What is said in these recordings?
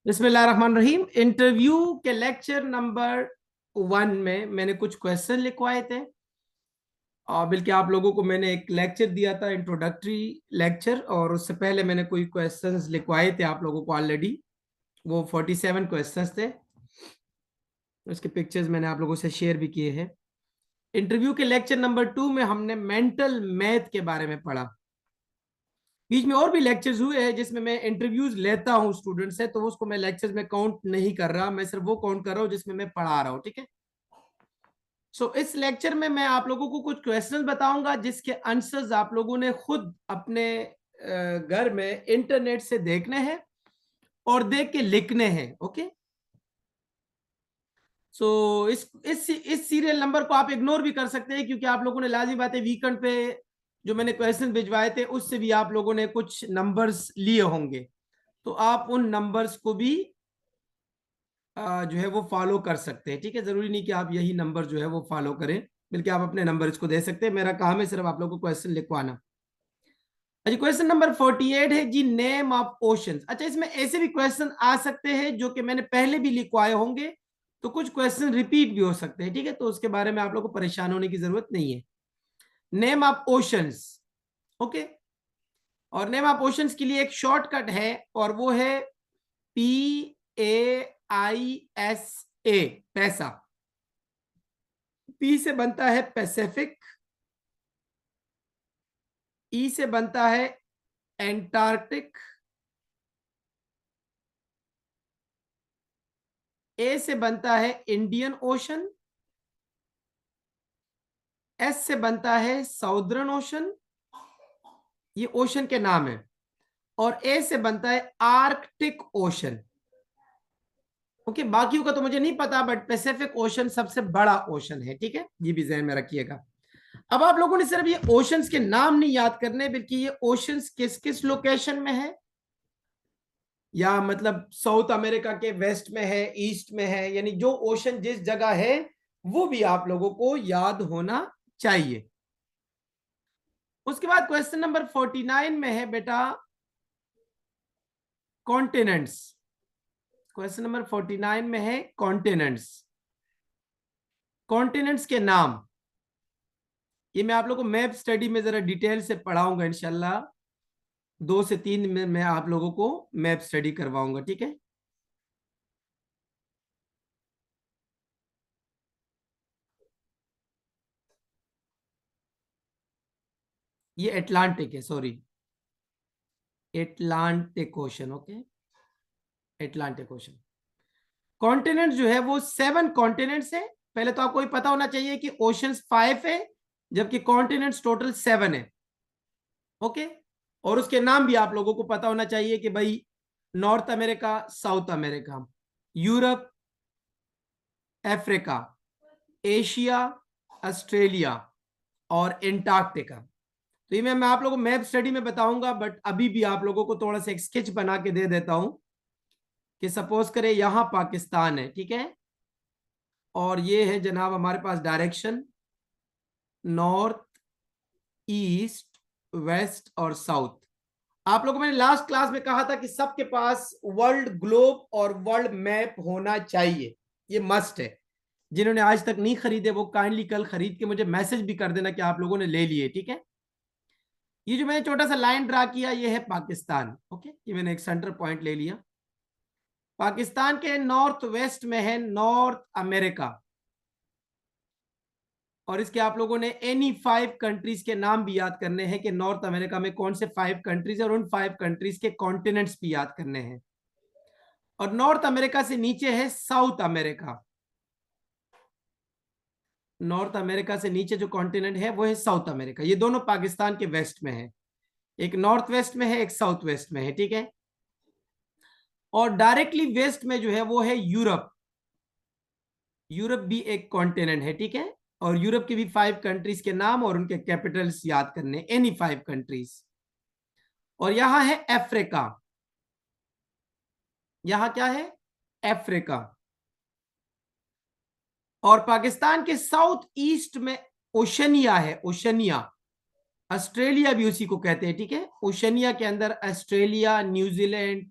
बिस्मिल्लाहिर्रहमानिर्रहीम। इंटरव्यू के lecture number 1 में मैंने कुछ क्वेश्चन लिखवाए थे और बल्कि आप लोगों को मैंने एक लेक्चर दिया था, इंट्रोडक्टरी लेक्चर, और उससे पहले मैंने कोई क्वेश्चंस लिखवाए थे आप लोगों को ऑलरेडी। वो 47 क्वेश्चंस थे। उसके पिक्चर्स मैंने आप लोगों से शेयर भी किए हैं। इंटरव्यू के लेक्चर नंबर 2 में हमने मेंटल मैथ के बारे में पढ़ा। बीच में और भी लेक्चर्स हुए हैं जिसमें मैं इंटरव्यूज लेता हूं स्टूडेंट से, तो उसको मैं लेक्चर्स में काउंट नहीं कर रहा, मैं सिर्फ वो काउंट कर रहा हूं जिसमें मैं पढ़ा रहा हूं। ठीक है। इस लेक्चर में मैं आप लोगों को कुछ क्वेश्चंस बताऊंगा जिसके आंसर्स आप लोगों ने खुद अपने घर में इंटरनेट से देखने हैं और देख के लिखने हैं। ओके। इस सीरियल नंबर को आप इग्नोर भी कर सकते हैं, क्योंकि आप लोगों ने लाजिमी बात है वीकेंड पे जो मैंने क्वेश्चन भिजवाए थे उससे भी आप लोगों ने कुछ नंबर्स लिए होंगे, तो आप उन नंबर्स को भी जो है वो फॉलो कर सकते हैं। ठीक है। जरूरी नहीं कि आप यही नंबर जो है वो फॉलो करें, बल्कि आप अपने नंबर इसको दे सकते हैं। मेरा काम है सिर्फ आप लोगों को क्वेश्चन लिखवाना। अच्छा, क्वेश्चन नंबर 48 है जी, नेम ऑफ ओशंस। अच्छा, इसमें ऐसे भी क्वेश्चन आ सकते हैं जो कि मैंने पहले भी लिखवाए होंगे, तो कुछ क्वेश्चन रिपीट भी हो सकते हैं। ठीक है। तो उसके बारे में आप लोगों को परेशान होने की जरूरत नहीं है। Name of oceans. ओके। और नेम ऑफ ओशंस के लिए एक शॉर्टकट है और वो है PAISA, पैसा। पी से बनता है पैसिफिक, ई से बनता है एंटार्क्टिक, ए से बनता है इंडियन ओशन, एस से बनता है साउदर्न ओशन, ये ओशन के नाम है, और ए से बनता है आर्कटिक ओशन। ओके। बाकियों का तो मुझे नहीं पता, बट पैसिफिक ओशन सबसे बड़ा ओशन है। ठीक है, ये भी ध्यान में रखिएगा। अब आप लोगों ने सिर्फ ये ओशंस के नाम नहीं याद करने, बल्कि ये ओशंस किस किस लोकेशन में है, या मतलब साउथ अमेरिका के वेस्ट में है, ईस्ट में है, यानी जो ओशन जिस जगह है वो भी आप लोगों को याद होना चाहिए। उसके बाद क्वेश्चन नंबर 49 में है बेटा कॉन्टिनेंट्स। क्वेश्चन नंबर 49 में है कॉन्टिनेंट्स। कॉन्टिनेंट्स के नाम ये मैं आप लोगों को मैप स्टडी में जरा डिटेल से पढ़ाऊंगा इंशाल्लाह। 2 से 3 में मैं आप लोगों को मैप स्टडी करवाऊंगा। ठीक है। ये एटलांटिक है, sorry, Atlantic ocean. Okay. Atlantic ocean. Continent जो है वो 7 कॉन्टिनेंट्स है। पहले तो आपको ये पता होना चाहिए कि ओशंस 5 है, जबकि कॉन्टिनेंट्स टोटल 7 है। ओके। और उसके नाम भी आप लोगों को पता होना चाहिए कि भाई north America, south America, Europe, Africa, Asia, Australia और एंटार्क्टिका। तो ये मैं आप लोगों को मैप स्टडी में बताऊंगा, बट अभी भी आप लोगों को थोड़ा सा एक स्केच बना के दे देता हूं कि सपोज करें यहां पाकिस्तान है। ठीक है। और ये है जनाब हमारे पास डायरेक्शन नॉर्थ, ईस्ट, वेस्ट और साउथ। आप लोगों को मैंने लास्ट क्लास में कहा था कि सबके पास वर्ल्ड ग्लोब और वर्ल्ड मैप होना चाहिए, ये मस्ट है। जिन्होंने आज तक नहीं खरीदे वो काइंडली कल खरीद के मुझे मैसेज भी कर देना कि आप लोगों ने ले लिए। ठीक है। ये जो मैंने छोटा सा लाइन ड्रा किया ये है पाकिस्तान। ओके। ये मैंने एक सेंटर पॉइंट ले लिया। पाकिस्तान के नॉर्थ वेस्ट में है नॉर्थ अमेरिका, और इसके आप लोगों ने एनी 5 कंट्रीज के नाम भी याद करने हैं कि नॉर्थ अमेरिका में कौन से 5 कंट्रीज, और उन 5 कंट्रीज के कॉन्टिनेंट्स भी याद करने हैं। और नॉर्थ अमेरिका से नीचे है साउथ अमेरिका। नॉर्थ अमेरिका से नीचे जो कॉन्टिनेंट है वो है साउथ अमेरिका। ये दोनों पाकिस्तान के वेस्ट में है, एक नॉर्थ वेस्ट में है, एक साउथ वेस्ट में है। ठीक है। और डायरेक्टली वेस्ट में जो है वो है यूरोप। यूरोप भी एक कॉन्टिनेंट है। ठीक है। और यूरोप की भी 5 कंट्रीज के नाम और उनके कैपिटल्स याद करने, एनी 5 कंट्रीज। और यहां है अफ्रीका। यहां क्या है? अफ्रीका। और पाकिस्तान के साउथ ईस्ट में ओशनिया है, ओशनिया। ऑस्ट्रेलिया भी उसी को कहते हैं। ठीक है। ओशनिया के अंदर ऑस्ट्रेलिया, न्यूजीलैंड,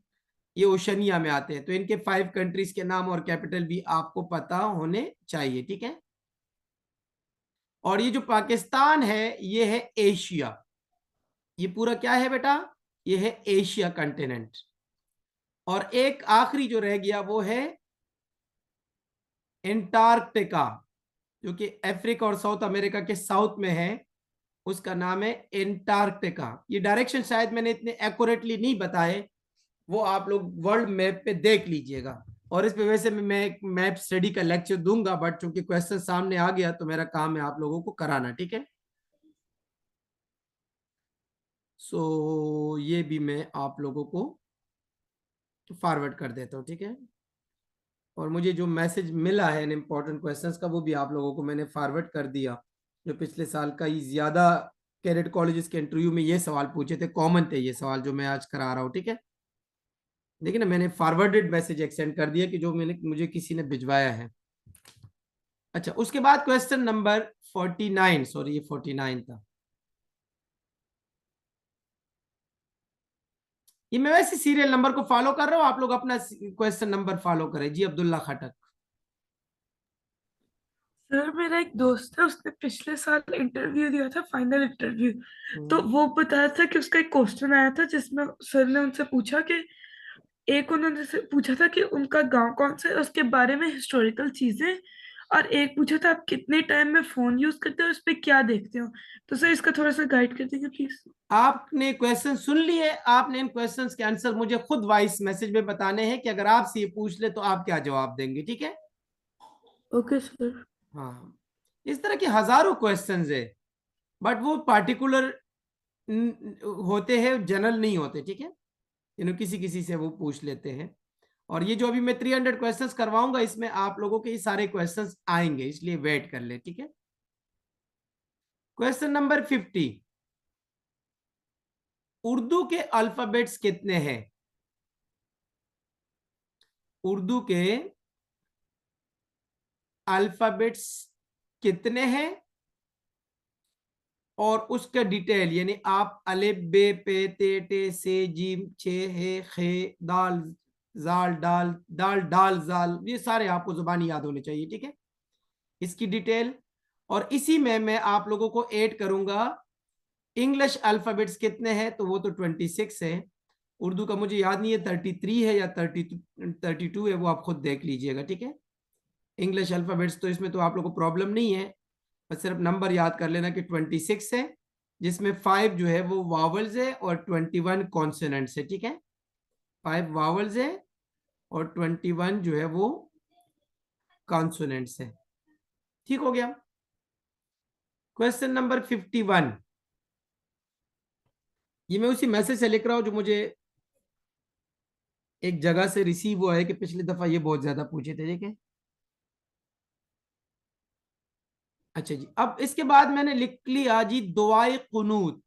ये ओशनिया में आते हैं। तो इनके 5 कंट्रीज के नाम और कैपिटल भी आपको पता होने चाहिए, ठीक है। और ये जो पाकिस्तान है ये है एशिया, ये पूरा क्या है बेटा, ये है एशिया कंटिनेंट। और एक आखिरी जो रह गया वो है एंटार्क्टिका, जो कि अफ्रीका और साउथ अमेरिका के साउथ में है, उसका नाम है एंटार्क्टिका। ये डायरेक्शन शायद मैंने इतने एक्यूरेटली नहीं बताए, वो आप लोग वर्ल्ड मैप पे देख लीजिएगा। और इस पे वैसे मैं एक मैप स्टडी का लेक्चर दूंगा, बट चूंकि क्वेश्चन सामने आ गया तो मेरा काम है आप लोगों को कराना, ठीक है। सो ये भी मैं आप लोगों को फॉरवर्ड कर देता हूँ, ठीक है। और मुझे जो मैसेज मिला है इन इम्पोर्टेंट क्वेश्चंस का वो भी आप लोगों को मैंने फॉरवर्ड कर दिया। जो पिछले साल का ही ज्यादा कैडेट कॉलेजेस के इंटरव्यू में ये सवाल पूछे थे, कॉमन थे ये सवाल जो मैं आज करा रहा हूँ, ठीक है। देखिए ना, मैंने फॉरवर्डेड मैसेज एक्सटेंड कर दिया कि जो मुझे किसी ने भिजवाया है। अच्छा, उसके बाद क्वेश्चन नंबर 49, सॉरी ये 49 था। ये मैं वैसे सीरियल नंबर को फॉलो कर रहा हूँ, आप लोग अपना क्वेश्चन नंबर फॉलो करें। जी अब्दुल्ला खटक। सर मेरा एक दोस्त है, उसने पिछले साल इंटरव्यू दिया था, फाइनल इंटरव्यू। तो वो बताया था कि उसका एक क्वेश्चन आया था जिसमें सर ने उनसे पूछा कि एक उन्होंने से पूछा था कि उनका गांव कौन सा है, उसके बारे में हिस्टोरिकल चीजें। और एक पूछा था आप कितने टाइम में फोन यूज करते हो, उस पर क्या देखते हो। तो सर इसका थोड़ा सा गाइड कर देंगे प्लीज। आपने क्वेश्चन सुन लिए, आपने इन क्वेश्चंस के आंसर मुझे खुद वॉइस मैसेज में बताने हैं कि अगर आपसे ये पूछ ले तो आप क्या जवाब देंगे, ठीक है। Okay sir. हाँ, इस तरह के हजारों क्वेश्चंस है, बट वो पार्टिकुलर होते हैं, जनरल नहीं होते, ठीक है। किसी किसी से वो पूछ लेते हैं। और ये जो अभी मैं 300 क्वेश्चंस करवाऊंगा इसमें आप लोगों के ये सारे क्वेश्चंस आएंगे, इसलिए वेट कर ले, ठीक है। क्वेश्चन नंबर 50, उर्दू के अल्फाबेट्स कितने हैं? उर्दू के अल्फाबेट्स कितने हैं और उसका डिटेल, यानी आप अलिफ बे पे ते टे से जीम छे हे खे दाल जाल डाल दाल डाल जाल, ये सारे आपको जुबानी याद होने चाहिए, ठीक है। इसकी डिटेल, और इसी में मैं आप लोगों को ऐड करूंगा इंग्लिश अल्फाबेट्स कितने हैं, तो वो तो 26 है। उर्दू का मुझे याद नहीं है 33 है या 32 है, वो आप खुद देख लीजिएगा, ठीक है। इंग्लिश अल्फाबेट्स तो इसमें तो आप लोगों को प्रॉब्लम नहीं है, बस सिर्फ नंबर याद कर लेना कि 26 है, जिसमें 5 जो है वो वावल्स है और 21 कॉन्सोनेंट्स है, ठीक है। 5 वावल्स है और 21 जो है वो कॉन्सोनेंट्स है, ठीक हो गया। क्वेश्चन नंबर 51, ये मैं उसी मैसेज से लिख रहा हूं जो मुझे एक जगह से रिसीव हुआ है कि पिछली दफा ये बहुत ज्यादा पूछे थे, ठीक है। अच्छा जी, अब इसके बाद मैंने लिख लिया जी दुआए कुनूत।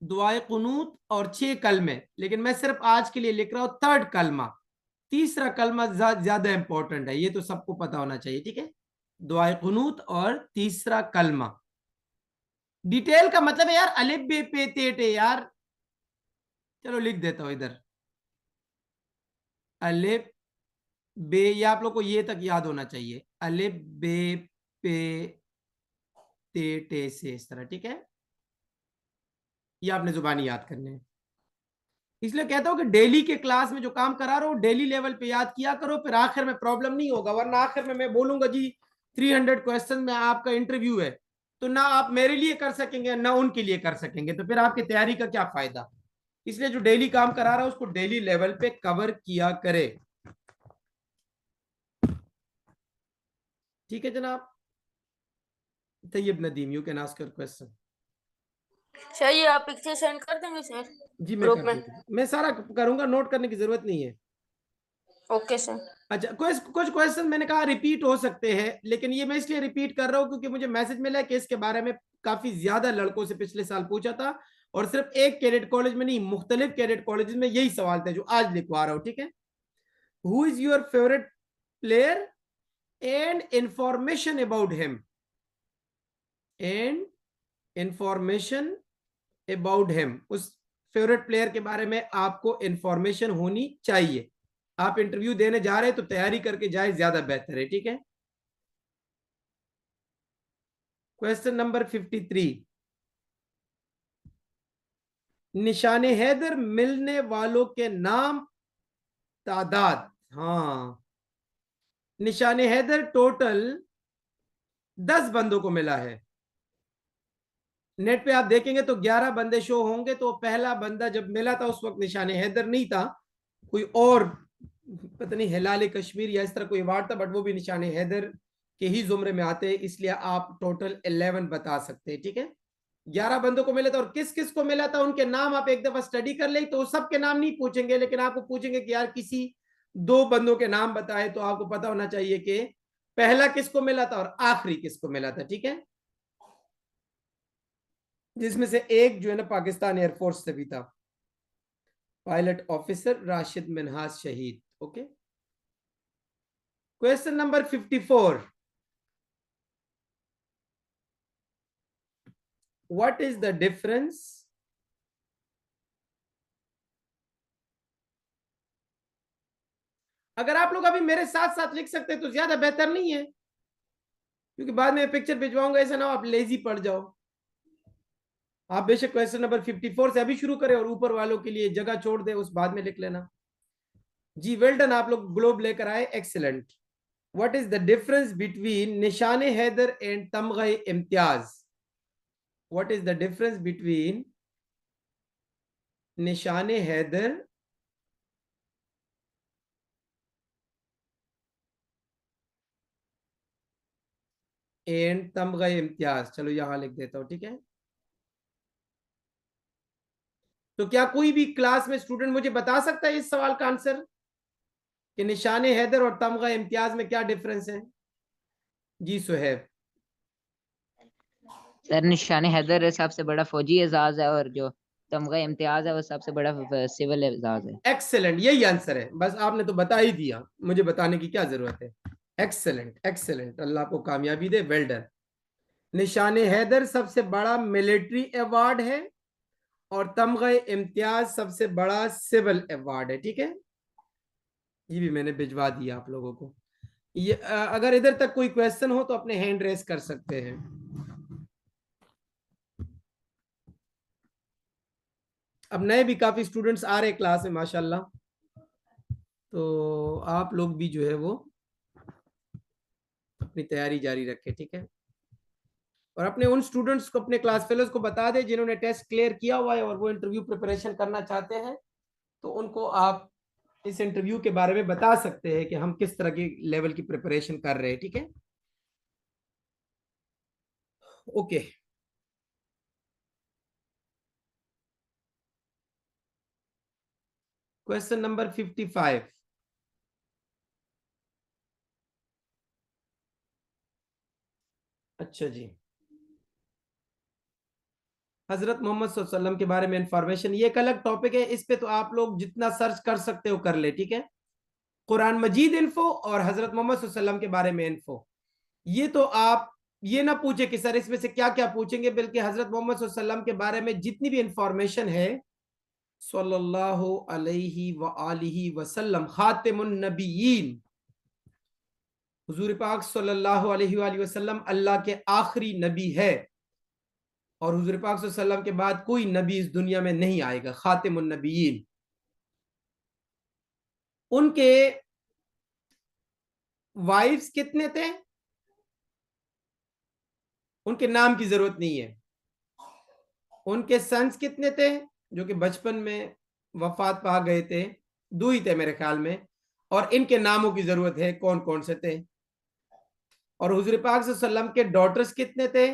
दुआए कुनूत और 6 कलमे, लेकिन मैं सिर्फ आज के लिए लिख रहा हूं 3rd कलमा। तीसरा कलमा ज्यादा इंपॉर्टेंट है, ये तो सबको पता होना चाहिए, ठीक है। दुआए कुनूत और तीसरा कलमा। डिटेल का मतलब है यार अलिफ बे पे ते टे यार, चलो लिख देता हूं इधर। अलिफ बे, ये आप लोग को ये तक याद होना चाहिए, अलिफ बे पे ते टे से इस तरह, ठीक है। ये आपने जुबानी याद करने हैं। इसलिए कहता हूं कि डेली के क्लास में जो काम करा रहा हूं डेली लेवल पे याद किया करो, फिर आखिर में प्रॉब्लम नहीं होगा। वरना आखिर में मैं बोलूंगा जी 300 क्वेश्चन में आपका इंटरव्यू है, तो ना आप मेरे लिए कर सकेंगे ना उनके लिए कर सकेंगे, तो फिर आपकी तैयारी का क्या फायदा। इसलिए जो डेली काम करा रहा है उसको डेली लेवल पे कवर किया करे, ठीक है जनाब। Tayyab Nadeem, you can ask your question. Sir ये आप पिक्चर सेंड कर देंगे सर जी मैं ग्रुप कर में। दूंगा, मैं सारा करूंगा, नोट करने की जरूरत नहीं है। Okay sir. अच्छा, कुछ कुछ क्वेश्चन मैंने कहा रिपीट हो सकते हैं, लेकिन ये मैं इसलिए रिपीट कर रहा हूं क्योंकि मुझे मैसेज मिला है कि इसके बारे में काफी ज्यादा लड़कों से पिछले साल पूछा था, और सिर्फ एक कैडेट कॉलेज में नहीं, मुख्तलिफ कैडेट कॉलेज में यही सवाल थे जो आज लिखवा रहा हूं, ठीक है। Who is your favourite player and information about him, and information about him, उस फेवरेट प्लेयर के बारे में आपको इंफॉर्मेशन होनी चाहिए। आप इंटरव्यू देने जा रहे हैं तो तैयारी करके जाए, ज्यादा बेहतर है, ठीक है। क्वेश्चन नंबर 53, निशान हैदर मिलने वालों के नाम, तादाद। हाँ, निशान हैदर टोटल 10 बंदों को मिला है। नेट पे आप देखेंगे तो 11 बंदे शो होंगे। तो पहला बंदा जब मिला था उस वक्त निशान हैदर नहीं था, कोई और पता नहीं हिलाल कश्मीर या इस तरह कोई अवार्ड था, बट वो भी निशान हैदर के ही जुमरे में आते हैं, इसलिए आप टोटल 11 बता सकते हैं, ठीक है। 11 बंदों को मिला था, और किस किस को मिला था उनके नाम आप एक दफा स्टडी कर ले तो सबके नाम नहीं पूछेंगे, लेकिन आपको पूछेंगे कि यार किसी 2 बंदों के नाम बताए, तो आपको पता होना चाहिए कि पहला किसको मिला था और आखिरी किसको मिला था, ठीक है। जिसमें से एक जो है ना पाकिस्तान एयरफोर्स से भी था, पायलट ऑफिसर राशिद मिन्हाज शहीद। Okay, question number 54, what is the difference अगर आप लोग अभी मेरे साथ साथ लिख सकते हैं तो ज्यादा बेहतर नहीं है, क्योंकि बाद में पिक्चर भिजवाऊंगा, ऐसा ना हो आप लेजी पड़ जाओ। आप बेशक क्वेश्चन नंबर 54 से अभी शुरू करें और ऊपर वालों के लिए जगह छोड़ दे, उस बाद में लिख लेना। जी वेल डन, आप लोग ग्लोब लेकर आए, excellent. What is the difference between निशान हैदर एंड तमगा Imtiaz? What is the difference between निशान हैदर एंड तमगा इम्तियाज? चलो यहां लिख देता हूं, ठीक है। तो क्या कोई भी क्लास में स्टूडेंट मुझे बता सकता है इस सवाल का आंसर कि निशान हैदर और तमगा इम्तियाज में क्या डिफरेंस है? जी सुहेब। सर निशान हैदर सबसे बड़ा फौजी एजाज है, और जो तमगा इम्तियाज है वो सबसे बड़ा सिविल एजाज है। एक्सेलेंट, यही आंसर है, बस आपने तो बता ही दिया, मुझे बताने की क्या जरूरत है। एक्सेलेंट एक्सेलेंट, अल्लाह को कामयाबी दे, वेल डन। निशान हैदर सबसे बड़ा मिलिट्री अवार्ड है और तमगा इम्तियाज सबसे बड़ा सिविल अवार्ड है, ठीक है। ये भी मैंने भिजवा दिया आप लोगों को। ये अगर इधर तक कोई क्वेश्चन हो तो अपने हैंड रेस कर सकते हैं। अब नए भी काफी स्टूडेंट्स आ रहे हैं क्लास में माशाल्लाह, तो आप लोग भी जो है वो अपनी तैयारी जारी रखें, ठीक है। और अपने उन स्टूडेंट्स को, अपने क्लास फेलोज को बता दें जिन्होंने टेस्ट क्लियर किया हुआ है और वो इंटरव्यू प्रिपरेशन करना चाहते हैं, तो उनको आप इस इंटरव्यू के बारे में बता सकते हैं कि हम किस तरह की लेवल की प्रिपरेशन कर रहे हैं, ठीक है। ओके, क्वेश्चन नंबर 55, अच्छा जी, हजरत मोहम्मद सल्लल्लाहु अलैहि वसल्लम के बारे में इंफॉर्मेशन, ये एक अलग टॉपिक है, इस पे तो आप लोग जितना सर्च कर सकते हो कर ले, ठीक है। कुरान मजीद इन्फो और हजरत मोहम्मद सल्लल्लाहु अलैहि वसल्लम के बारे में इन्फो, ये तो आप ये ना पूछे कि सर इसमें से क्या क्या पूछेंगे, बल्कि हजरत मोहम्मद सल्लल्लाहु अलैहि वसल्लम के बारे में जितनी भी इंफॉर्मेशन है, सल्लल्लाहु अलैहि व आलिहि वसल्लम खातिमुन नबिय्यीन, हुजूर पाक सल्लल्लाहु अलैहि वसल्लम अल्लाह के आखिरी नबी है, और हुजूर पाक सल्लल्लाहु अलैहि वसल्लम के बाद कोई नबी इस दुनिया में नहीं आएगा, खातिमुन नबिय्यीन। उनके वाइफ्स कितने थे? उनके नाम की जरूरत नहीं है। उनके सन्स कितने थे जो कि बचपन में वफात पा गए थे? 2 ही थे मेरे ख्याल में। और इनके नामों की जरूरत है, कौन कौन से थे। और हुजूर पाक सल्लल्लाहु अलैहि वसल्लम के डॉटर्स कितने थे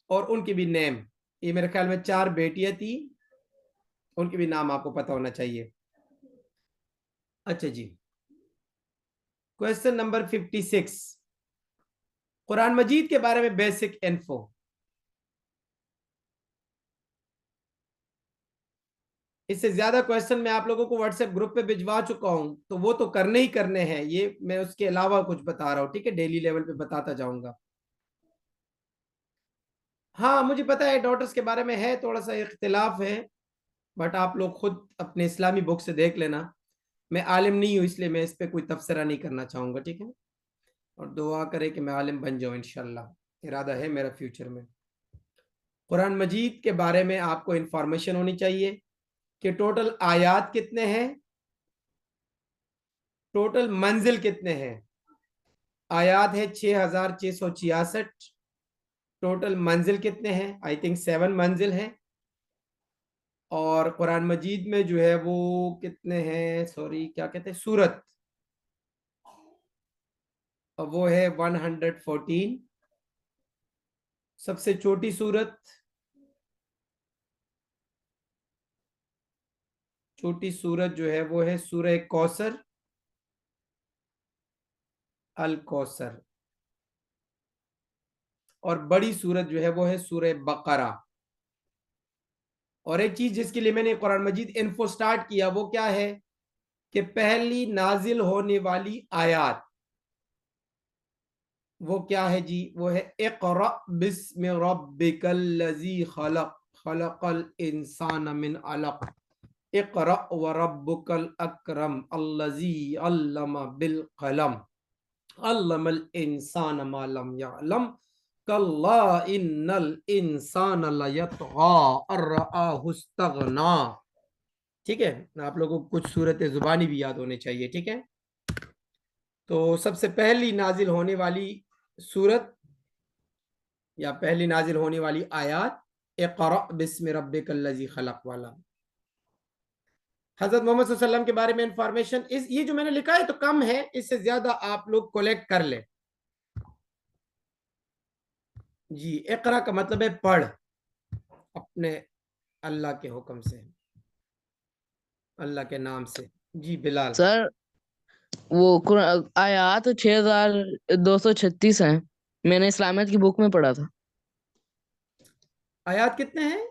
और उनकी भी नेम, ये मेरे ख्याल में 4 बेटियां थी, उनके भी नाम आपको पता होना चाहिए। अच्छा जी, क्वेश्चन नंबर 56, कुरान मजीद के बारे में बेसिक इन्फो। इससे ज्यादा क्वेश्चन मैं आप लोगों को व्हाट्सएप ग्रुप पे भिजवा चुका हूं, तो वो तो करने ही करने हैं, ये मैं उसके अलावा कुछ बता रहा हूं, ठीक है, डेली लेवल पे बताता जाऊंगा। हाँ मुझे पता है डॉटर्स के बारे में है थोड़ा सा इख्तिलाफ है, बट आप लोग खुद अपने इस्लामी बुक से देख लेना। मैं आलिम नहीं हूँ इसलिए मैं इस पे कोई तबसरा नहीं करना चाहूंगा, ठीक है। और दुआ करें कि मैं आलिम बन जाऊं इंशाल्लाह, इरादा है मेरा फ्यूचर में। कुरान मजीद के बारे में आपको इंफॉर्मेशन होनी चाहिए कि टोटल आयात कितने हैं, टोटल मंजिल कितने हैं। आयात है 6666, टोटल मंजिल कितने हैं, आई थिंक 7 मंजिल हैं। और कुरान मजीद में जो है वो कितने हैं, सॉरी क्या कहते हैं, सूरत, वो है 114। सबसे छोटी सूरत, छोटी सूरत जो है वो है सूरह कौसर, अल कौसर। और बड़ी सूरत जो है वो है सूरह बकरा। और एक चीज जिसके लिए मैंने कुरान मजीद इन्फो स्टार्ट किया वो क्या है कि पहली नाजिल होने वाली आयत वो क्या है जी, वो है इक़रा बिस्मि रब्बिकल लज़ी खलक़ खलक़ल इंसान मिन अलक़ इक़रा व रब्बुकल अकरम अल्लज़ी अल्लम बिल कलम अल्लमल इंसान मा लम यअलम कल्ला इन्नल इंसान लयतग़ा अर्रआहु इस्तग़ना। ठीक है, आप लोगों को कुछ सूरत जुबानी भी याद होने चाहिए, ठीक है। तो सबसे पहली नाजिल होने वाली सूरत या पहली नाजिल होने वाली आयत इक़रा बिस्मि रब्बिकल लज़ी खलक़ वाला। हजरत मोहम्मद सल्लल्लाहु अलैहि वसल्लम के बारे में इंफॉर्मेशन इस ये जो मैंने लिखा है तो कम है, इससे ज्यादा आप लोग कलेक्ट कर ले जी। इक़रा का मतलब है पढ़, अपने अल्लाह के हुक्म से, अल्लाह के नाम से। जी बिलाल। सर वो आयात 6236 है, मैंने इस्लामियत की बुक में पढ़ा था। आयत कितने हैं?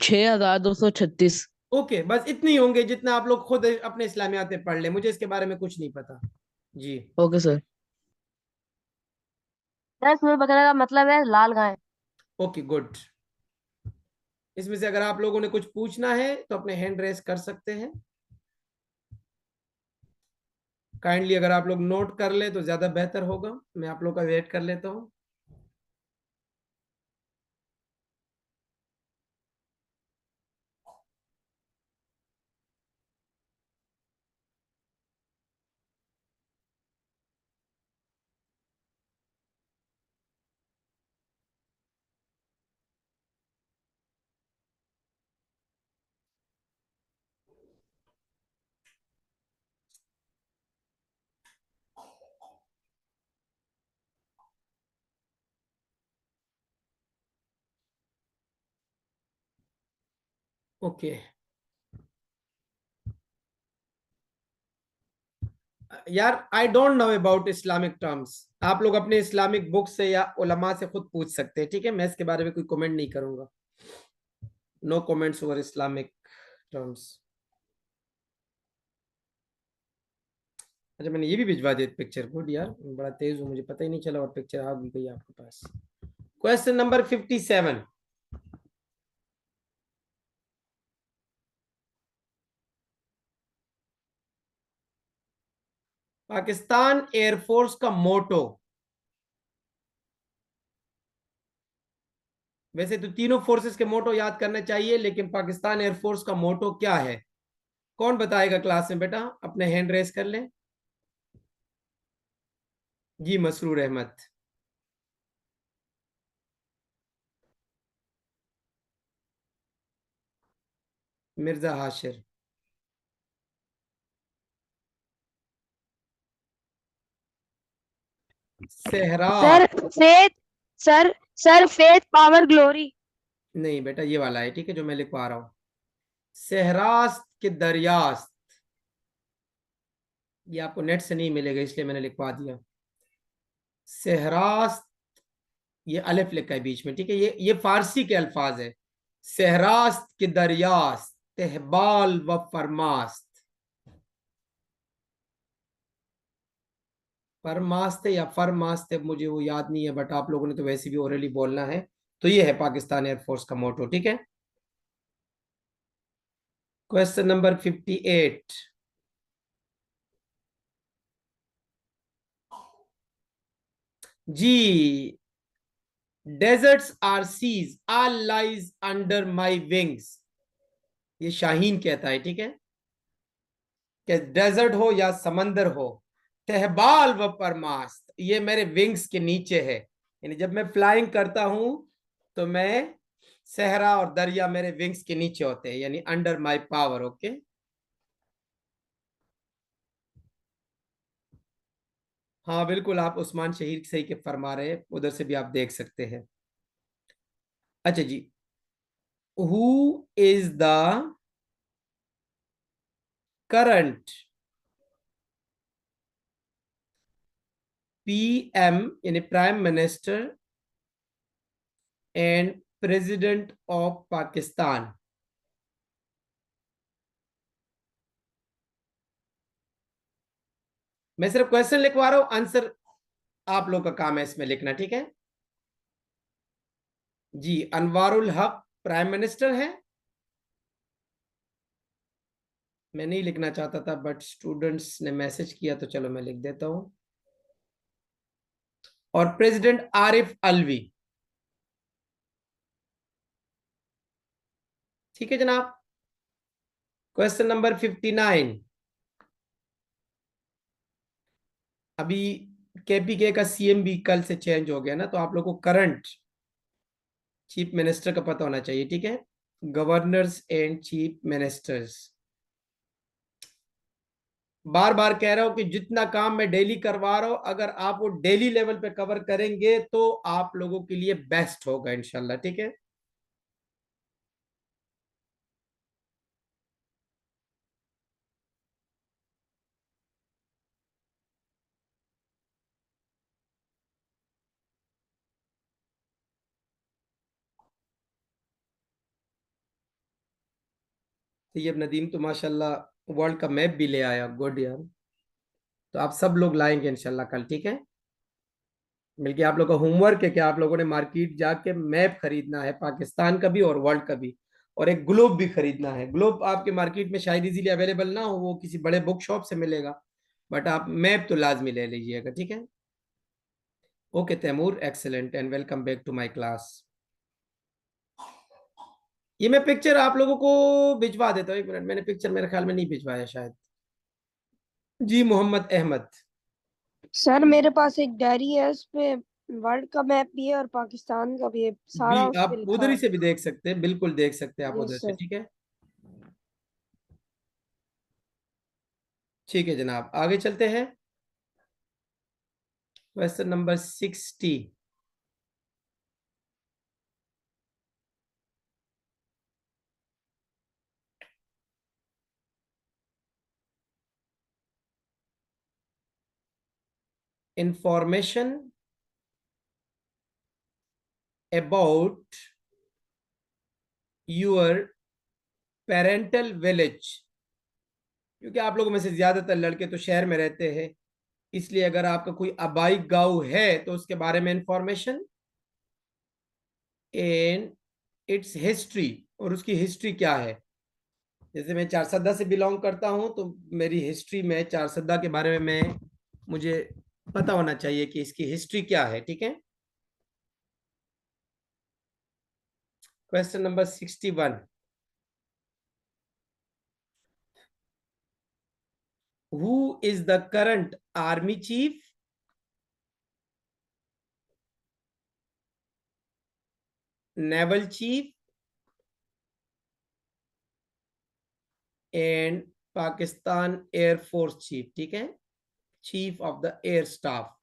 6236। ओके, बस इतने ही होंगे जितना आप लोग खुद अपने इस्लामियात में पढ़ ले, मुझे इसके बारे में कुछ नहीं पता जी। Okay sir. सूरह बकरा का मतलब है लाल गाय। Okay good. इसमें से अगर आप लोगों ने कुछ पूछना है तो अपने हैंड रेस कर सकते हैं। काइंडली अगर आप लोग नोट कर ले तो ज्यादा बेहतर होगा, मैं आप लोग का वेट कर लेता हूं। ओके यार, I don't know about Islamic terms, आप लोग अपने इस्लामिक बुक से या उलमा से खुद पूछ सकते हैं, ठीक है। मैं इसके बारे में कोई कमेंट नहीं करूंगा, no comments over Islamic terms. अच्छा मैंने ये भी भिजवा दी पिक्चर, गुड यार, बड़ा तेज हूँ, मुझे पता ही नहीं चला और पिक्चर आ भी गई आपके पास। क्वेश्चन नंबर 57, पाकिस्तान एयरफोर्स का मोटो, वैसे तो तीनों फोर्सेस के मोटो याद करने चाहिए, लेकिन पाकिस्तान एयरफोर्स का मोटो क्या है, कौन बताएगा क्लास में? बेटा अपने हैंड रेस कर ले। जी मसरूर अहमद। मिर्जा हाशिर। सहरा। Sir faith sir sir faith power glory. नहीं बेटा ये वाला है, ठीक है, जो मैं लिखवा रहा हूं। सहरास्त के दरियास्त, ये आपको नेट से नहीं मिलेगा इसलिए मैंने लिखवा दिया। सहरास्त, ये अलिफ लिखा है बीच में, ठीक है, ये फारसी के अल्फाज है। सहरास्त के दरियास्त तहबाल व फरमास्त, फरमास्त या फरमास्त है मुझे वो याद नहीं है, बट आप लोगों ने तो वैसे भी ओरली बोलना है। तो ये है पाकिस्तान एयरफोर्स का मोटो, ठीक है। क्वेश्चन नंबर 58, जी, deserts are seas are lies under my wings, ये शाहीन कहता है, ठीक है, कि डेजर्ट हो या समंदर हो, तहबाल व परमास्त ये मेरे विंग्स के नीचे है। यानी जब मैं फ्लाइंग करता हूं तो मैं, सहरा और दरिया मेरे विंग्स के नीचे होते हैं, यानी अंडर माय पावर। ओके, हाँ बिल्कुल, आप उस्मान शहीद सही के फरमा रहे हैं, उधर से भी आप देख सकते हैं। अच्छा जी, who is the current PM यानी prime minister and president of Pakistan? मैं सिर्फ क्वेश्चन लिखवा रहा हूं, आंसर आप लोग का काम है इसमें लिखना, ठीक है जी। अनवारुल हक प्राइम मिनिस्टर है, मैं नहीं लिखना चाहता था बट स्टूडेंट्स ने मैसेज किया तो चलो मैं लिख देता हूं। और प्रेसिडेंट आरिफ अलवी, ठीक है जनाब। क्वेश्चन नंबर 59, अभी केपीके का सीएम भी कल से चेंज हो गया ना, तो आप लोग को करंट चीफ मिनिस्टर का पता होना चाहिए, ठीक है। गवर्नर्स एंड चीफ मिनिस्टर्स, बार बार कह रहा हूं कि जितना काम मैं डेली करवा रहा हूं, अगर आप वो डेली लेवल पे कवर करेंगे तो आप लोगों के लिए बेस्ट होगा इंशाल्लाह, ठीक है। तैयब नदीम तो माशाल्लाह वर्ल्ड का मैप भी ले आया, गुड यार। तो आप सब लोग लाएंगे इंशाल्लाह कल, ठीक है। बल्कि आप लोग का होमवर्क है कि आप लोगों ने मार्केट जाके मैप खरीदना है, पाकिस्तान का भी और वर्ल्ड का भी, और एक ग्लोब भी खरीदना है। ग्लोब आपके मार्केट में शायद इजीली अवेलेबल ना हो, वो किसी बड़े बुक शॉप से मिलेगा, बट आप मैप तो लाजमी ले लीजिएगा, ठीक है। Okay Taimur, excellent and welcome back to my class. ये मैं पिक्चर आप लोगों को भिजवा देता हूँ, एक मिनट, मैंने पिक्चर मेरे ख्याल में नहीं भिजवाया शायद। जी मोहम्मद अहमद, सर मेरे पास एक डायरी है, उस पे वर्ल्ड का मैप भी है और पाकिस्तान का भी है, भी सारा उस पे आप लिखा उधर ही है। से भी देख सकते हैं, बिल्कुल देख सकते हैं आप यस उधर से, सर। ठीक है। ठीक है जनाब, आगे चलते हैं। Question number 60, information about your parental village, क्योंकि आप लोगों में से ज्यादातर लड़के तो शहर में रहते हैं, इसलिए अगर आपका कोई आबाई गांव है तो उसके बारे में इंफॉर्मेशन, इन इट्स हिस्ट्री, और उसकी हिस्ट्री क्या है। जैसे मैं चारसद्दा से बिलोंग करता हूं तो मेरी हिस्ट्री में चारसद्दा के बारे में मुझे पता होना चाहिए कि इसकी हिस्ट्री क्या है, ठीक है। Question number 61, who is the current army chief, naval chief and Pakistan air force chief, ठीक है, chief of the air staff.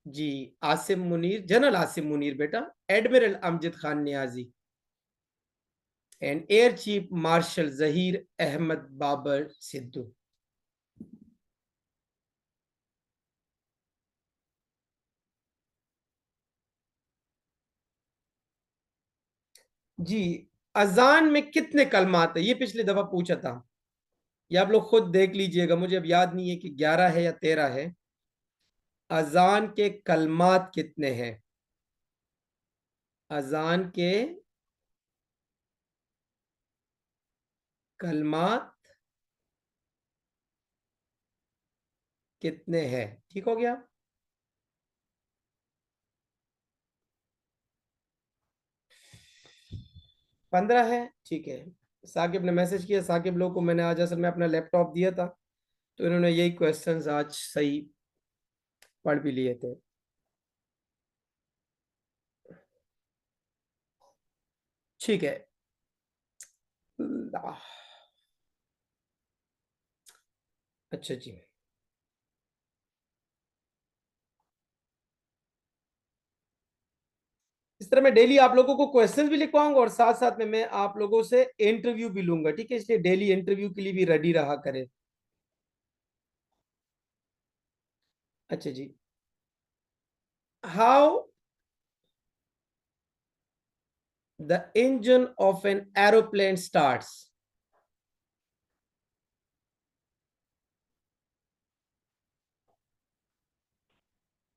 जी, आसिम मुनीर, जनरल आसिम मुनीर बेटा, admiral Amjad Khan Niazi and air chief marshal Zaheer Ahmed Babar Sidhu. जी, अजान में कितने कलमात है, ये पिछली दफा पूछा था, ये आप लोग खुद देख लीजिएगा, मुझे अब याद नहीं है कि 11 है या 13 है। अजान के कलमात कितने हैं? अजान के कलमात कितने हैं? ठीक हो गया। पंद्रह है, ठीक है। साकिब ने मैसेज किया। साकिब लोग को मैंने आज असल में अपना लैपटॉप दिया था, तो इन्होंने यही क्वेश्चंस आज सही पढ़ भी लिए थे। ठीक है। अच्छा जी, इस तरह मैं डेली आप लोगों को क्वेश्चंस भी लिखवाऊंगा और साथ साथ में मैं आप लोगों से इंटरव्यू भी लूंगा, ठीक है? इसलिए डेली इंटरव्यू के लिए भी रेडी रहा करें। अच्छा जी, how the engine of an aeroplane starts?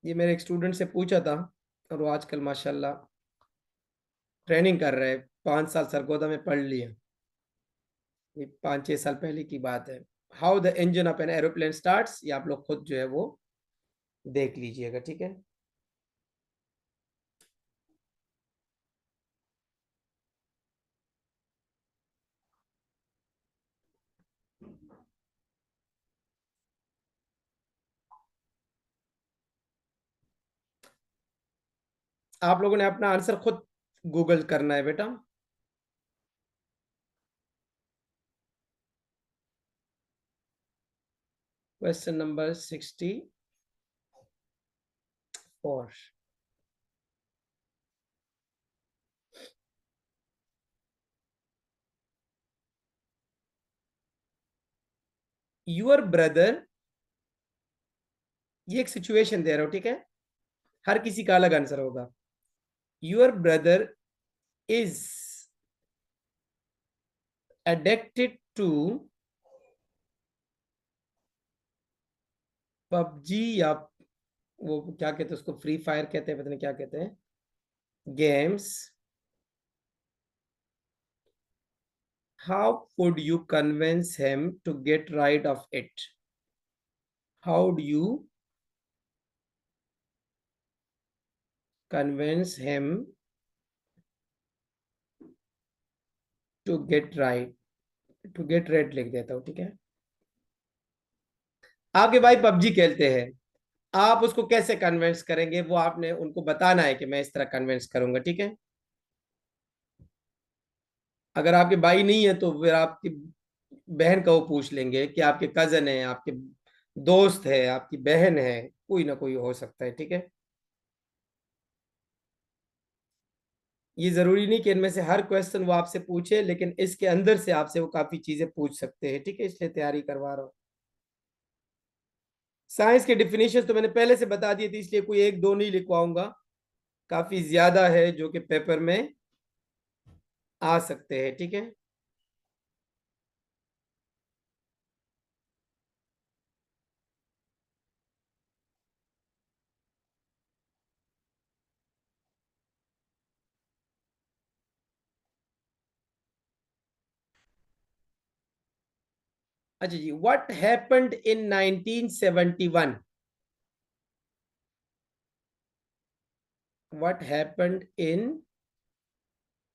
ये मेरे एक स्टूडेंट से पूछा था और वो आजकल माशाल्लाह ट्रेनिंग कर रहे हैं। 5 साल सरगोदा में पढ़ लिया। ये 5-6 साल पहले की बात है। How the engine of an aeroplane starts, ये आप लोग खुद जो है वो देख लीजिएगा, ठीक है? आप लोगों ने अपना आंसर खुद गूगल करना है बेटा। Question number 64। योर ब्रदर, ये एक सिचुएशन दे रहा हूं, ठीक है? हर किसी का अलग आंसर होगा। Your brother is addicted to PUBG, या वो क्या कहते हैं उसको, फ्री फायर कहते हैं, पता नहीं क्या कहते हैं, games. How would you convince him to get rid of it? How do you convince him to get rid? To get rid लिख देता हूं, ठीक है? आपके भाई पबजी खेलते हैं, आप उसको कैसे कन्विंस करेंगे? वो आपने उनको बताना है कि मैं इस तरह कन्विंस करूंगा, ठीक है? अगर आपके भाई नहीं है तो फिर आपकी बहन का वो पूछ लेंगे कि आपके कजन है, आपके दोस्त है, आपकी बहन है, कोई ना कोई हो सकता है, ठीक है? ये जरूरी नहीं कि इनमें से हर क्वेश्चन वो आपसे पूछे, लेकिन इसके अंदर से आपसे वो काफी चीजें पूछ सकते हैं, ठीक है? इसलिए तैयारी करवा रहा हूं। साइंस के डिफिनेशन तो मैंने पहले से बता दिए थे, इसलिए कोई एक दो नहीं लिखवाऊंगा, काफी ज्यादा है जो कि पेपर में आ सकते हैं, ठीक है? अच्छा जी, what happened in 1971? What happened in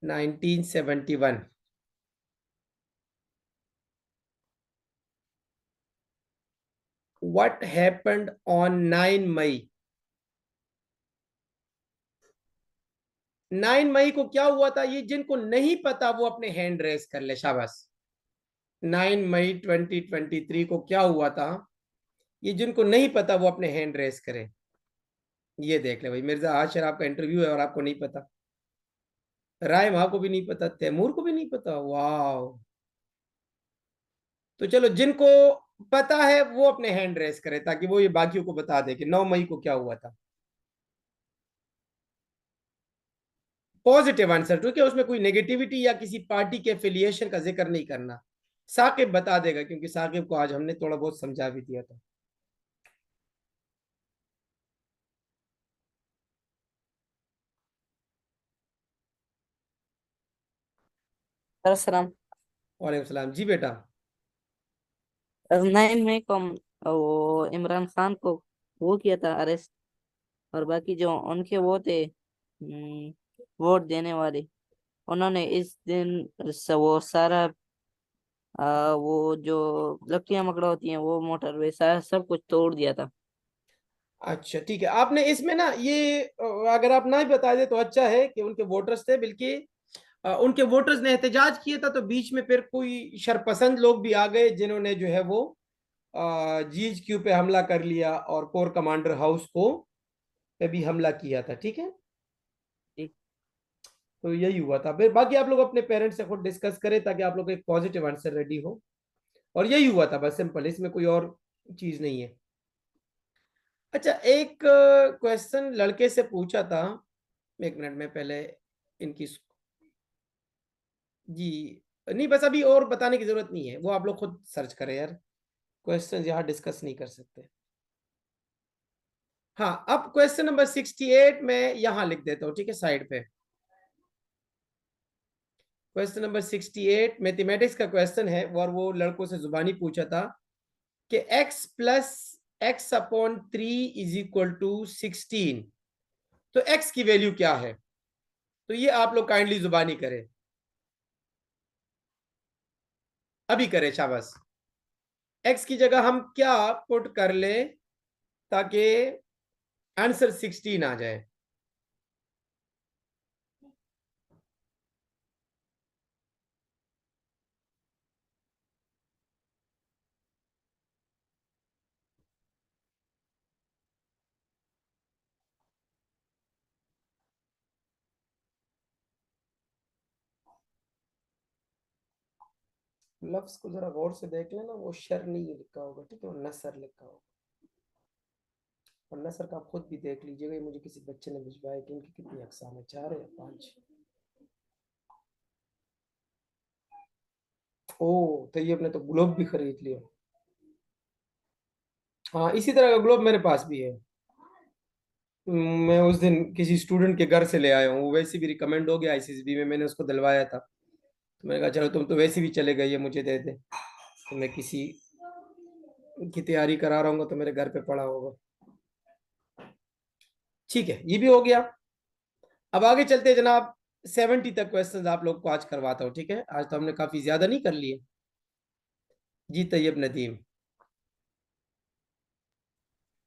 1971? What happened on 9 May? 9 मई को क्या हुआ था? ये जिनको नहीं पता वो अपने हैंड रेस कर ले, शाबाश। 9 मई 2023 को क्या हुआ था? ये जिनको नहीं पता वो अपने हैंड रेस करें। ये देख ले भाई, मिर्जा आशिर आपका इंटरव्यू है और आपको नहीं पता। राय माँ को भी नहीं पता, तैमूर को भी नहीं पता, वाह। तो चलो, जिनको पता है वो अपने हैंड रेस करे ताकि वो ये बाकियों को बता दे कि 9 मई को क्या हुआ था। पॉजिटिव आंसर, ठीक है? उसमें कोई नेगेटिविटी या किसी पार्टी के एफिलिएशन का जिक्र नहीं करना। साकिब बता देगा क्योंकि साकिब को आज हमने थोड़ा बहुत समझा भी दिया था। सलाम। वालेकुम सलाम जी बेटा। 9 मई को वो इमरान खान को वो किया था अरेस्ट, और बाकी जो उनके वो थे वोट देने वाले, उन्होंने इस दिन वो सारा वो जो लकड़ियां मकड़ा होती हैं वो मोटरवे सारा सब कुछ तोड़ दिया था। अच्छा ठीक है, आपने इसमें ना ये अगर आप ना ही बता दे तो अच्छा है कि उनके वोटर्स थे, बल्कि उनके वोटर्स ने एहतजाज किया था, तो बीच में फिर कोई शरपसंद लोग भी आ गए जिन्होंने जो है वो जीएचक्यू पे हमला कर लिया और कोर कमांडर हाउस को पे भी हमला किया था। ठीक है, ठीक। तो यही हुआ था। फिर बाकी आप लोग अपने पेरेंट्स से खुद डिस्कस करें ताकि आप लोग को एक पॉजिटिव आंसर रेडी हो, और यही हुआ था बस, सिंपल, इसमें कोई और चीज नहीं है। अच्छा, एक क्वेश्चन लड़के से पूछा था, एक मिनट में पहले इनकी जी, नहीं बस अभी और बताने की जरूरत नहीं है, वो आप लोग खुद सर्च करें यार, क्वेश्चन यहाँ डिस्कस नहीं कर सकते। हाँ, अब क्वेश्चन नंबर 68 में यहां लिख देता हूं, ठीक है, साइड पे। क्वेश्चन नंबर 68 मैथमेटिक्स का क्वेश्चन है, और वो लड़कों से जुबानी पूछा था कि x plus X upon 3 is equal to 16, तो x की वैल्यू क्या है? तो ये आप लोग काइंडली जुबानी करें, अभी करें, शाबाश। x की जगह हम क्या पुट कर ले ताकि आंसर 16 आ जाए? लफ्ज को जरा गौर से देख लेना, वो शर नहीं लिखा होगा, ठीक है, वो नसर लिखा होगा। और नसर का आप खुद भी देख लीजिएगा, ये मुझे किसी बच्चे ने भिजवाया कि इनकी कितनी अकसाम है, 4 या 5। ओ, तो ये अपने तो ग्लोब भी खरीद लिया। हाँ, इसी तरह का ग्लोब मेरे पास भी है। मैं उस दिन किसी स्टूडेंट के घर से ले आया हूँ, वो वैसे भी रिकमेंड हो गया आईसीएसबी में, मैंने उसको दिलवाया था, तो मैंने कहा चलो तुम तो वैसे भी चले गए, ये मुझे दे दे, तो मैं किसी की तैयारी करा रहा हूँ तो मेरे घर पे पड़ा होगा। ठीक है, ये भी हो गया। अब आगे चलते हैं जनाब, 70 तक क्वेश्चंस आप लोग को आज करवाता हूँ, ठीक है, आज तो हमने काफी ज्यादा नहीं कर लिए। जी तैयब नदीम।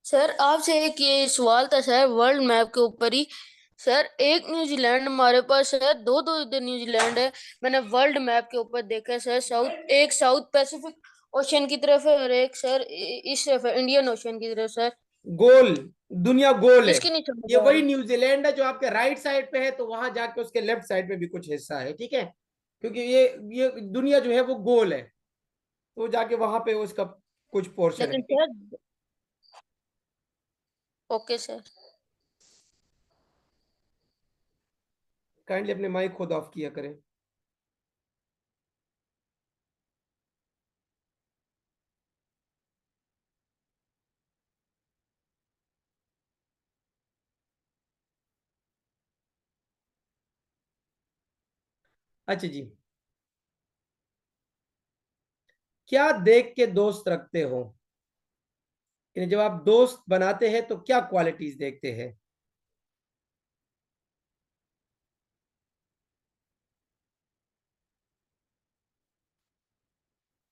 सर आपसे एक ये सवाल था सर, वर्ल्ड मैप के ऊपर ही। सर एक न्यूजीलैंड हमारे पास है, दो दो इधर न्यूजीलैंड है। मैंने वर्ल्ड मैप के ऊपर देखा है सर, एक साउथ पैसिफिक ओशन की तरफ है और एक सर इस तरफ है, इंडियन ओशन की तरफ सर। गोल, दुनिया गोल है। इसकी नहीं समझ ये आ वही रही। न्यूजीलैंड है जो आपके राइट साइड पे है, तो वहां जाके उसके लेफ्ट साइड में भी कुछ हिस्सा है, ठीक है, क्योंकि ये दुनिया जो है वो गोल है, तो जाके वहां पे उसका कुछ पोर्शन लेकिन है। Sir, okay sir. काइंडली अपने माइक खुद ऑफ किया करें। अच्छा जी, क्या देख के दोस्त रखते हो? यानी जब आप दोस्त बनाते हैं तो क्या क्वालिटीज देखते हैं?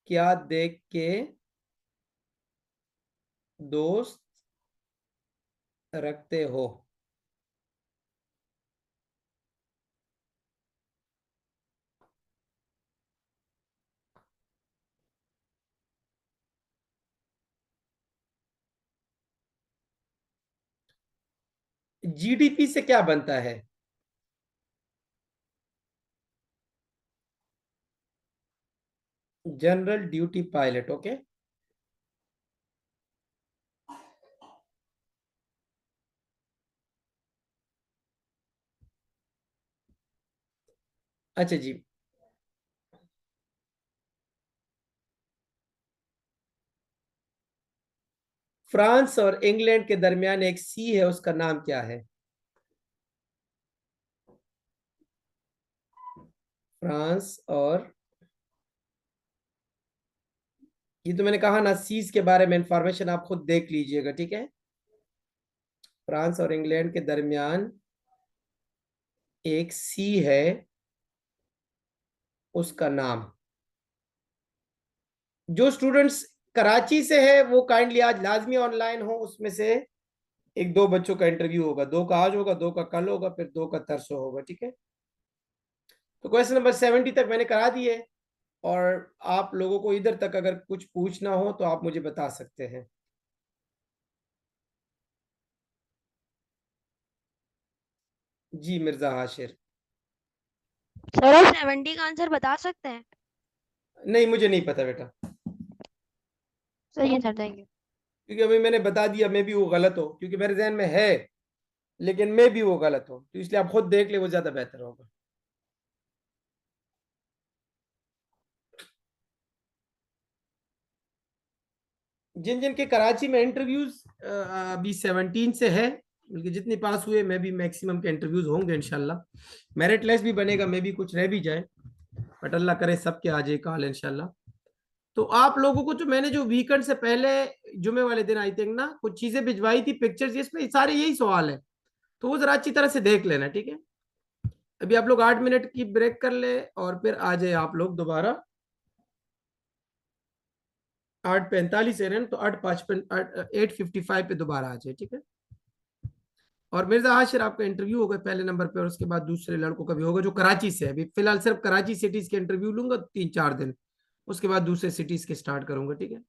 क्या देख के दोस्त रखते हो? जीडीपी से क्या बनता है? General duty pilot, okay. अच्छा जी, फ्रांस और इंग्लैंड के दरमियान एक सी है, उसका नाम क्या है? फ्रांस और ये तो मैंने कहा ना, सीज के बारे में इंफॉर्मेशन आप खुद देख लीजिएगा, ठीक है। फ्रांस और इंग्लैंड के दरमियान एक सी है, उसका नाम। जो स्टूडेंट्स कराची से है वो काइंडली आज लाजमी ऑनलाइन हो, उसमें से एक दो बच्चों का इंटरव्यू होगा, दो का आज होगा, दो का कल होगा, फिर दो का तरसों होगा, ठीक है। तो क्वेश्चन नंबर 70 तक मैंने करा दिए, और आप लोगों को इधर तक अगर कुछ पूछना हो तो आप मुझे बता सकते हैं। जी मिर्जा हाशिर। सर आप 70 का आंसर बता सकते हैं? नहीं, मुझे नहीं पता बेटा, सही है सर, थैंक यू। क्योंकि अभी मैंने बता दिया, मैं भी वो गलत हो, क्योंकि मेरे जहन में है लेकिन मैं भी वो गलत हो, तो इसलिए आप खुद देख ले, वो ज्यादा बेहतर होगा। जिन जिन के कराची में इंटरव्यूज अभी 17 से है, बल्कि जितने पास हुए मैं भी मैक्सिमम के इंटरव्यूज होंगे इंशाल्लाह। मेरिट लिस्ट भी बनेगा, मे भी कुछ रह भी जाए, बट अल्लाह करे सबके आ जाए कॉल इंशाल्लाह। तो आप लोगों को जो मैंने जो वीकेंड से पहले जुमे वाले दिन आई थिंक ना कुछ चीजें भिजवाई थी, पिक्चर्स, इसमें सारे यही सवाल है, तो वो जरा अच्छी तरह से देख लेना, ठीक है। अभी आप लोग 8 मिनट की ब्रेक कर ले और फिर आ जाए आप लोग दोबारा 8:45 है ना, तो 8:55 पे दोबारा आ जाए, ठीक है। और मिर्जा हाशिर आपका इंटरव्यू होगा पहले नंबर पे, और उसके बाद दूसरे लड़कों का भी होगा जो कराची से है। अभी फिलहाल सिर्फ कराची सिटीज के इंटरव्यू लूंगा 3-4 दिन, उसके बाद दूसरे सिटीज के स्टार्ट करूंगा, ठीक है।